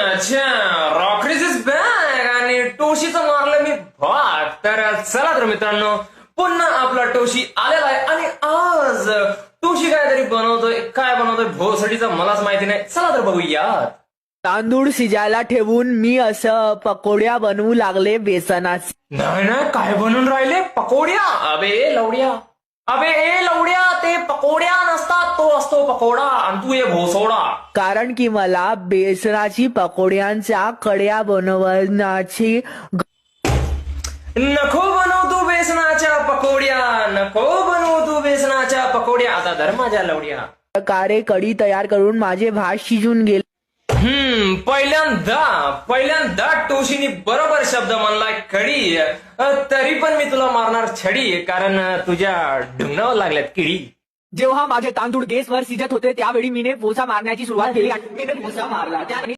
अच्छा रॉकेज is back आणि टोशीचं मारलं मी भाग. तर चला तर मित्रांनो, पुन्हा आपला टोशी आलेला आहे आणि आज टोशी काहीतरी बनवतोय. काय बनवतोय भोसडीचं मलाच माहिती नाही. चला तर बघूयात. तांदूळ शिजायला ठेवून मी असं पकोड्या बनवू लागले बेसनाचे. नाही नाही, काय बनवून राहिले? पकोड्या? अबे लवड्या, अबे ए लवड्या, ते पकोड्या नसतात, तो असतो पकोडा आणि तू ये भोसोडा. कारण की मला बेसनाची पकोड्यांच्या कड्या बनवण्याची नको बनव तू बेसनाच्या पकोड्या, नको बनव तू बेसनाच्या पकोड्या. आता धर माझ्या लवड्या. प्रकारे कढी तयार करून माझे भात शिजून गेले. पहिल्यांदा टोशीनी बरोबर शब्द म्हणलाय कडी. तरी पण मी तुला मारणार छडी, कारण तुझ्या ढुंगणावर लागल्यात किडी. जेव्हा माझे तांदूळ गॅसवर शिजत होते त्यावेळी मीने पोसा मारण्याची सुरुवात केली आणि मीने पोसा मारला.